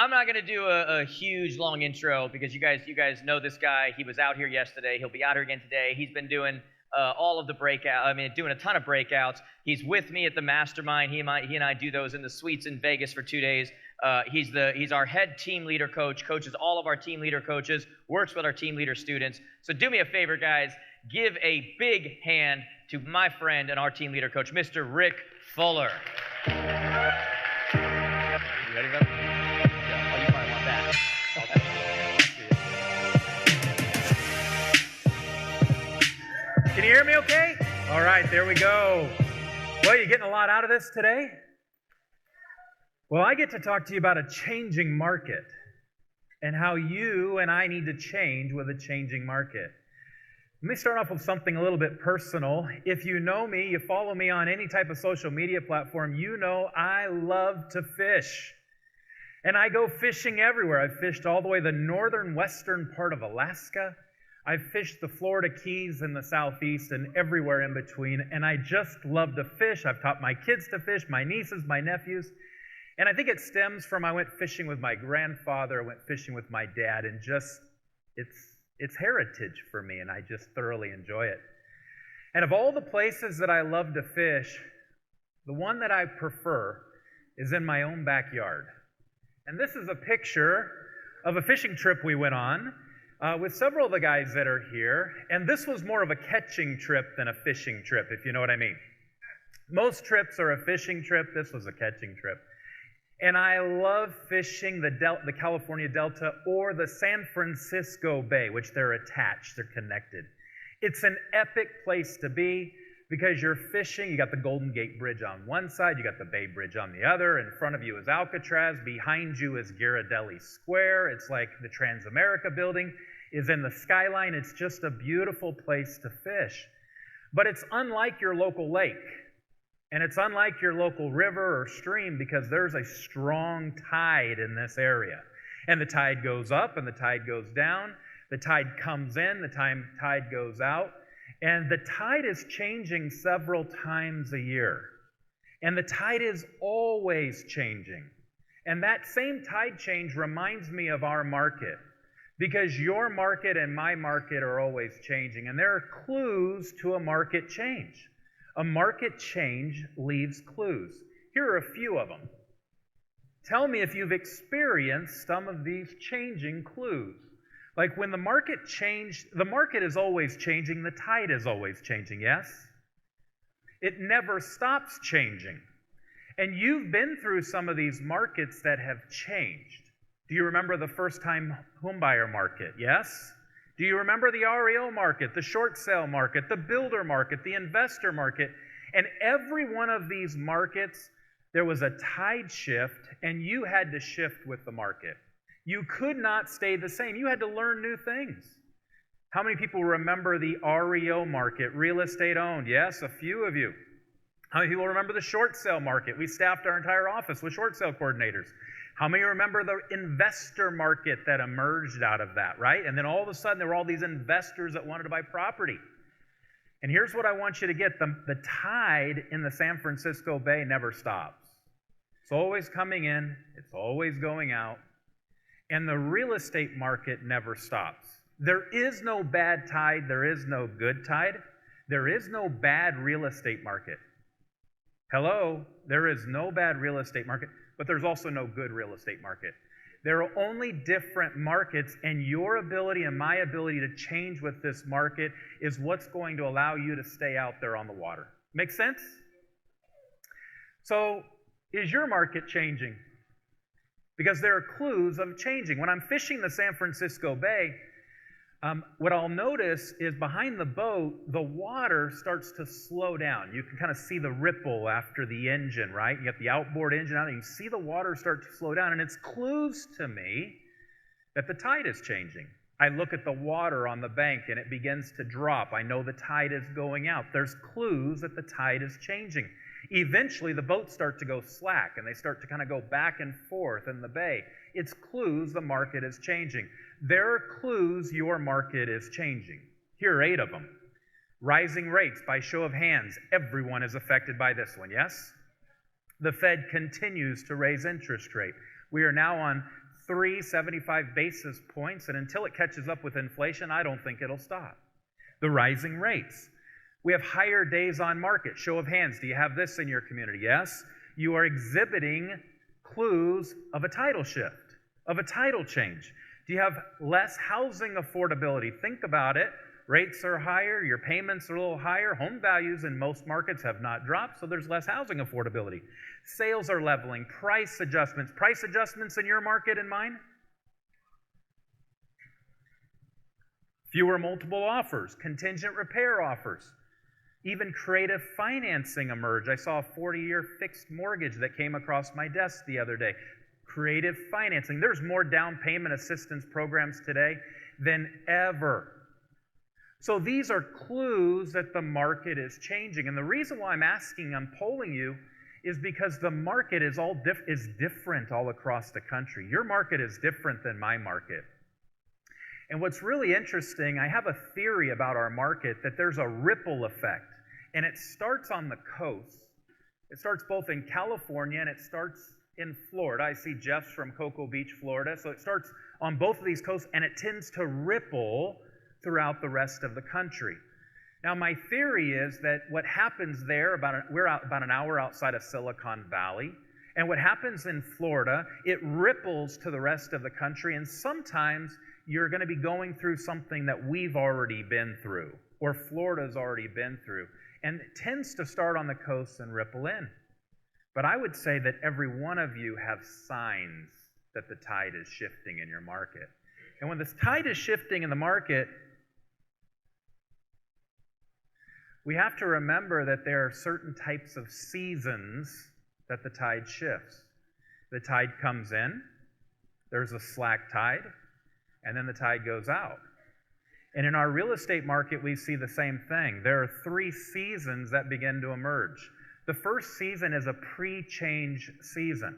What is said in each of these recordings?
I'm not going to do a huge long intro because you guys know this guy. He was out here yesterday. He'll be out here again today. He's been doing all of the doing a ton of breakouts. He's with me at the mastermind. He and I do those in the suites in Vegas for 2 days. He's our head team leader coach, coaches all of our team leader coaches, works with our team leader students. So do me a favor, guys. Give a big hand to my friend and our team leader coach, Mr. Rick Fuller. You ready, brother? Yeah. Oh, you probably want that. Can you hear me okay? All right, there we go. Well, you getting a lot out of this today? Well, I get to talk to you about a changing market and how you and I need to change with a changing market. Let me start off with something a little bit personal. If you know me, you follow me on any type of social media platform, you know I love to fish. And I go fishing everywhere. I've fished all the way the northern western part of Alaska. I've fished the Florida Keys in the southeast and everywhere in between. And I just love to fish. I've taught my kids to fish, my nieces, my nephews. And I think it stems from I went fishing with my grandfather, I went fishing with my dad, and just it's heritage for me, and I just thoroughly enjoy it. And of all the places that I love to fish, the one that I prefer is in my own backyard. And this is a picture of a fishing trip we went on with several of the guys that are here. And this was more of a catching trip than a fishing trip, if you know what I mean. Most trips are a fishing trip. This was a catching trip. And I love fishing the California Delta or the San Francisco Bay, which they're attached, they're connected. It's an epic place to be because you're fishing. You got the Golden Gate Bridge on one side, you got the Bay Bridge on the other. In front of you is Alcatraz, behind you is Ghirardelli Square. It's like the Transamerica building is in the skyline. It's just a beautiful place to fish. But it's unlike your local lake. And it's unlike your local river or stream because there's a strong tide in this area. And the tide goes up and the tide goes down. The tide comes in, the tide goes out. And the tide is changing several times a year. And the tide is always changing. And that same tide change reminds me of our market. Because your market and my market are always changing. And there are clues to a market change. A market change leaves clues. Here are a few of them. Tell me if you've experienced some of these changing clues. Like when the market changed, the market is always changing, the tide is always changing, yes? It never stops changing. And you've been through some of these markets that have changed. Do you remember the first time homebuyer market? Yes? Do you remember the REO market, the short sale market, the builder market, the investor market? And every one of these markets, there was a tide shift, and you had to shift with the market. You could not stay the same. You had to learn new things. How many people remember the REO market, real estate owned? Yes, a few of you. How many people remember the short sale market? We staffed our entire office with short sale coordinators. How many remember the investor market that emerged out of that, right? And then all of a sudden, there were all these investors that wanted to buy property. And here's what I want you to get. The tide in the San Francisco Bay never stops. It's always coming in. It's always going out. And the real estate market never stops. There is no bad tide. There is no good tide. There is no bad real estate market. Hello? There is no bad real estate market. But there's also no good real estate market. There are only different markets, and your ability and my ability to change with this market is what's going to allow you to stay out there on the water. Make sense? So, is your market changing? Because there are clues of changing. When I'm fishing the San Francisco Bay, what I'll notice is behind the boat, the water starts to slow down. You can kind of see the ripple after the engine, right? You got the outboard engine out, and you see the water start to slow down, and it's clues to me that the tide is changing. I look at the water on the bank, and it begins to drop. I know the tide is going out. There's clues that the tide is changing. Eventually, the boats start to go slack, and they start to kind of go back and forth in the bay. It's clues the market is changing. There are clues your market is changing. Here are 8 of them. Rising rates, by show of hands, everyone is affected by this one, yes? The Fed continues to raise interest rate. We are now on 75 basis points, and until it catches up with inflation, I don't think it'll stop. The rising rates. We have higher days on market. Show of hands, do you have this in your community? Yes? You are exhibiting clues of a title shift, of a title change. Do you have less housing affordability? Think about it. Rates are higher, your payments are a little higher. Home values in most markets have not dropped, so there's less housing affordability. Sales are leveling, price adjustments. Price adjustments in your market and mine? Fewer multiple offers, contingent repair offers. Even creative financing emerged. I saw a 40-year fixed mortgage that came across my desk the other day. Creative financing. There's more down payment assistance programs today than ever. So these are clues that the market is changing. And the reason why I'm polling you, is because the market is different all across the country. Your market is different than my market. And what's really interesting, I have a theory about our market that there's a ripple effect. And it starts on the coast. It starts both in California and it starts in Florida. I see Jeff's from Cocoa Beach, Florida. So it starts on both of these coasts and it tends to ripple throughout the rest of the country. Now, my theory is that what happens there, we're about an hour outside of Silicon Valley, and what happens in Florida, it ripples to the rest of the country, and sometimes you're going to be going through something that we've already been through, or Florida's already been through, and it tends to start on the coast and ripple in. But I would say that every one of you have signs that the tide is shifting in your market. And when this tide is shifting in the market, we have to remember that there are certain types of seasons that the tide shifts. The tide comes in, there's a slack tide, and then the tide goes out. And in our real estate market, we see the same thing. There are 3 seasons that begin to emerge. The first season is a pre-change season.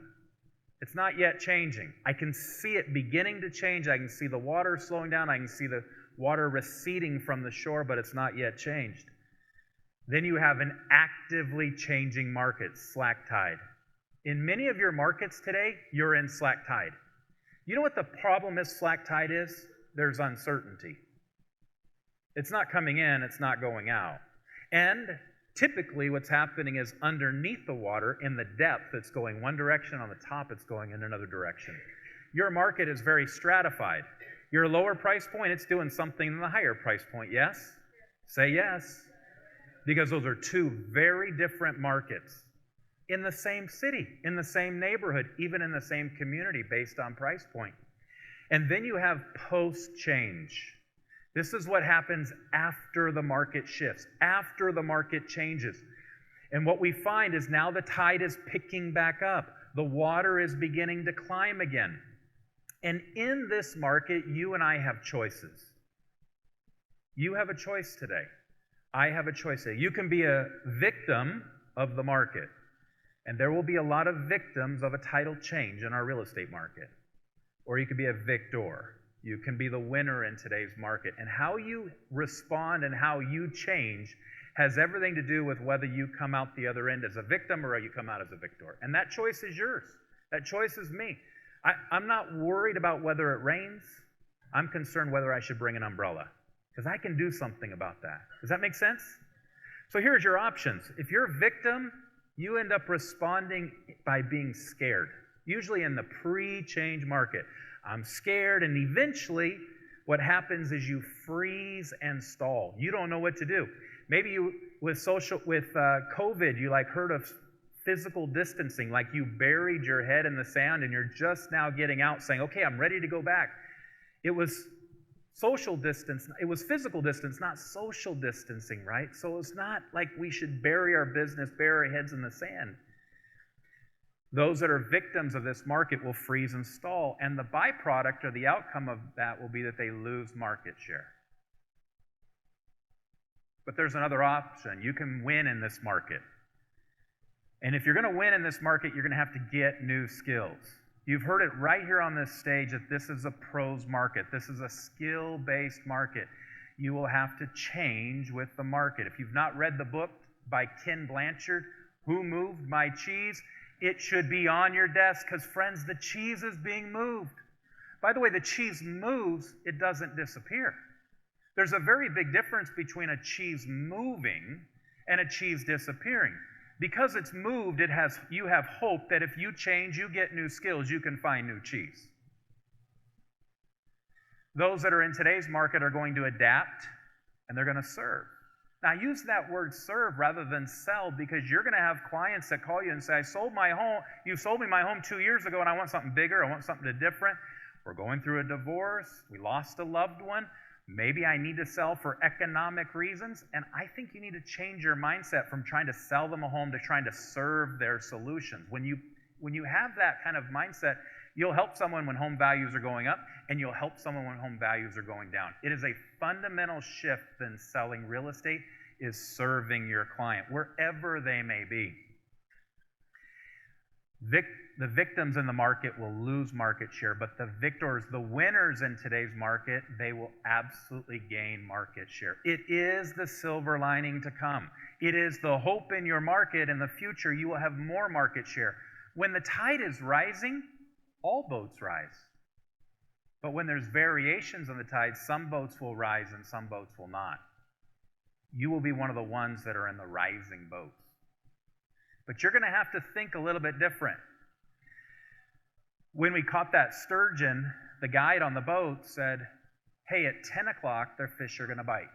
It's not yet changing. I can see it beginning to change. I can see the water slowing down. I can see the water receding from the shore, but it's not yet changed. Then you have an actively changing market, slack tide. In many of your markets today, you're in slack tide. You know what the problem is slack tide is? There's uncertainty. It's not coming in, it's not going out. And typically what's happening is underneath the water, in the depth, it's going one direction, on the top it's going in another direction. Your market is very stratified. Your lower price point, it's doing something in the higher price point, yes? Say yes. Because those are 2 very different markets in the same city, in the same neighborhood, even in the same community based on price point. And then you have post-change. This is what happens after the market shifts, after the market changes. And what we find is now the tide is picking back up. The water is beginning to climb again. And in this market, you and I have choices. You have a choice today. I have a choice today. You can be a victim of the market. And there will be a lot of victims of a title change in our real estate market. Or you could be a victor. You can be the winner in today's market. And how you respond and how you change has everything to do with whether you come out the other end as a victim or you come out as a victor. And that choice is yours. That choice is me. I'm not worried about whether it rains. I'm concerned whether I should bring an umbrella. Because I can do something about that. Does that make sense? So here's your options. If you're a victim, you end up responding by being scared. Usually in the pre-change market. I'm scared, and eventually what happens is you freeze and stall. You don't know what to do. Maybe with COVID, you heard of physical distancing, like you buried your head in the sand and you're just now getting out saying, okay, I'm ready to go back. It was social distance. It was physical distance, not social distancing, right? So it's not like we should bury our business, bury our heads in the sand. Those that are victims of this market will freeze and stall, and the byproduct or the outcome of that will be that they lose market share. But there's another option. You can win in this market. And if you're going to win in this market, you're going to have to get new skills. You've heard it right here on this stage that this is a pros market. This is a skill-based market. You will have to change with the market. If you've not read the book by Ken Blanchard, Who Moved My Cheese? It should be on your desk because, friends, the cheese is being moved. By the way, the cheese moves, it doesn't disappear. There's a very big difference between a cheese moving and a cheese disappearing. Because it's moved, you have hope that if you change, you get new skills, you can find new cheese. Those that are in today's market are going to adapt, and they're going to serve. Now, use that word serve rather than sell, because you're going to have clients that call you and say, I sold my home, you sold me my home 2 years ago, and I want something bigger, I want something different. We're going through a divorce, we lost a loved one, maybe I need to sell for economic reasons, and I think you need to change your mindset from trying to sell them a home to trying to serve their solutions. When you have that kind of mindset, you'll help someone when home values are going up, and you'll help someone when home values are going down. It is a fundamental shift in selling real estate, is serving your client, wherever they may be. The victims in the market will lose market share, but the victors, the winners in today's market, they will absolutely gain market share. It is the silver lining to come. It is the hope in your market. In the future, you will have more market share. When the tide is rising, all boats rise. But when there's variations on the tide, some boats will rise and some boats will not. You will be one of the ones that are in the rising boats. But you're going to have to think a little bit different. When we caught that sturgeon, the guide on the boat said, hey, at 10 o'clock, their fish are going to bite.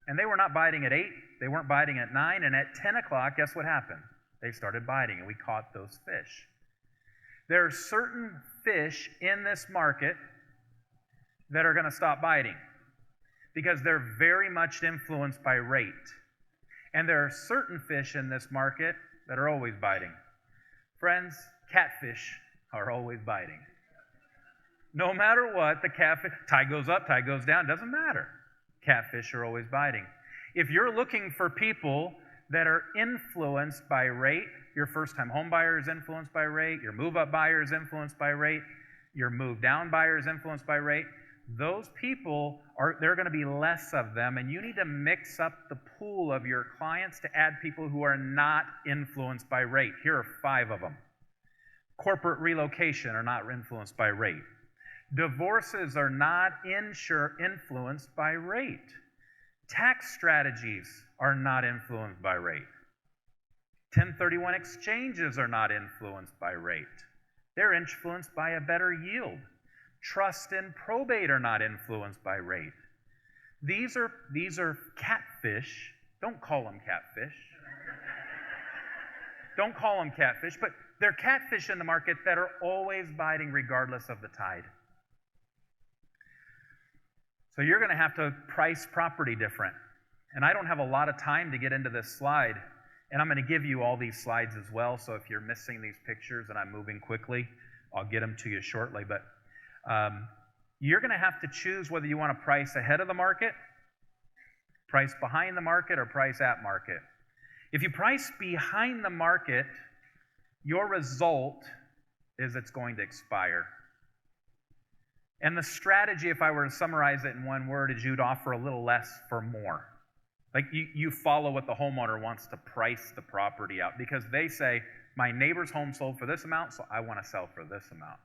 And they were not biting at 8, they weren't biting at 9, and at 10 o'clock, guess what happened? They started biting, and we caught those fish. There are certain fish in this market that are going to stop biting because they're very much influenced by rate. And there are certain fish in this market that are always biting. Friends, catfish are always biting. No matter what, the catfish, tide goes up, tide goes down, doesn't matter. Catfish are always biting. If you're looking for people that are influenced by rate, your first-time home buyer is influenced by rate, your move-up buyer is influenced by rate, your move-down buyer is influenced by rate, those people, there are going to be less of them, and you need to mix up the pool of your clients to add people who are not influenced by rate. Here are 5 of them. Corporate relocation are not influenced by rate. Divorces are not influenced by rate. Tax strategies are not influenced by rate. 1031 exchanges are not influenced by rate. They're influenced by a better yield. Trust and probate are not influenced by rate. These are catfish. Don't call them catfish. Don't call them catfish, but they're catfish in the market that are always biting regardless of the tide. So you're going to have to price property different. And I don't have a lot of time to get into this slide, and I'm going to give you all these slides as well, so if you're missing these pictures and I'm moving quickly, I'll get them to you shortly. But you're going to have to choose whether you want to price ahead of the market, price behind the market, or price at market. If you price behind the market, your result is it's going to expire. And the strategy, if I were to summarize it in one word, is you'd offer a little less for more. Like you follow what the homeowner wants to price the property out, because they say, my neighbor's home sold for this amount, so I want to sell for this amount.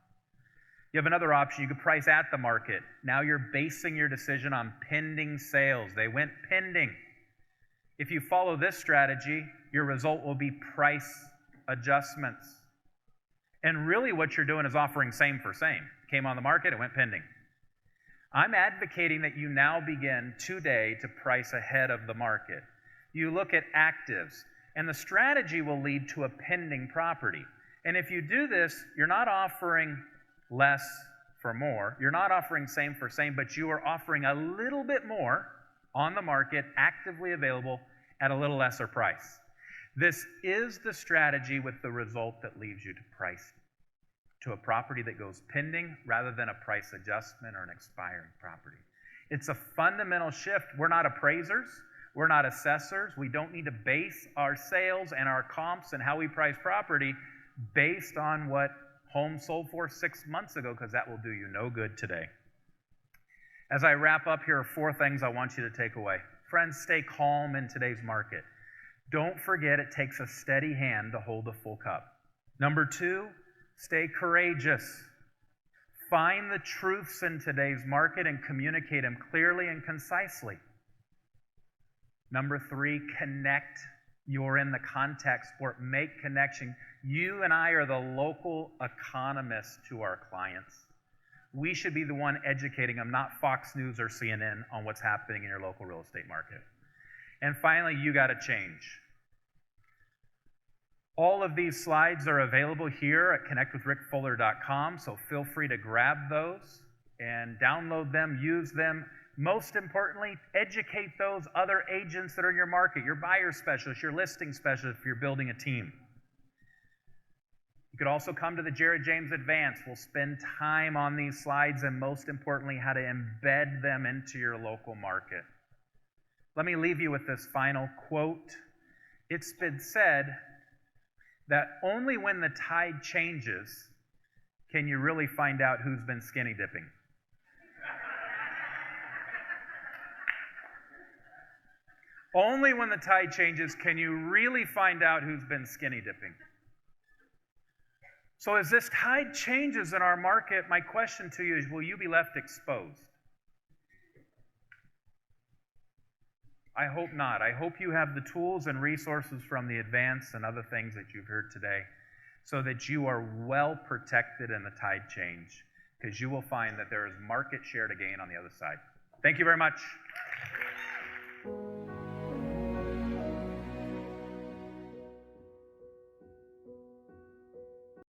You have another option. You could price at the market. Now you're basing your decision on pending sales. They went pending. If you follow this strategy, your result will be price adjustments. And really what you're doing is offering same for same. Came on the market, it went pending. I'm advocating that you now begin today to price ahead of the market. You look at actives, and the strategy will lead to a pending property. And if you do this, you're not offering less for more. You're not offering same for same, but you are offering a little bit more on the market, actively available at a little lesser price. This is the strategy with the result that leads you to price to a property that goes pending rather than a price adjustment or an expiring property. It's a fundamental shift. We're not appraisers. We're not assessors. We don't need to base our sales and our comps and how we price property based on what homes sold for 6 months ago, because that will do you no good today. As I wrap up, here are 4 things I want you to take away. Friends, stay calm in today's market. Don't forget it takes a steady hand to hold a full cup. Number 2, stay courageous. Find the truths in today's market and communicate them clearly and concisely. Number 3, connect. You're in the contact sport. Make connection. You and I are the local economists to our clients. We should be the one educating them, not Fox News or CNN, on what's happening in your local real estate market. And finally, you got to change. All of these slides are available here at connectwithrickfuller.com, so feel free to grab those and download them, use them. Most importantly, educate those other agents that are in your market, your buyer specialists, your listing specialists if you're building a team. You could also come to the Jared James Advance. We'll spend time on these slides and most importantly, how to embed them into your local market. Let me leave you with this final quote. It's been said that only when the tide changes can you really find out who's been skinny dipping. Only when the tide changes can you really find out who's been skinny dipping. So as this tide changes in our market, my question to you is, will you be left exposed? I hope not. I hope you have the tools and resources from the advance and other things that you've heard today so that you are well protected in the tide change, because you will find that there is market share to gain on the other side. Thank you very much.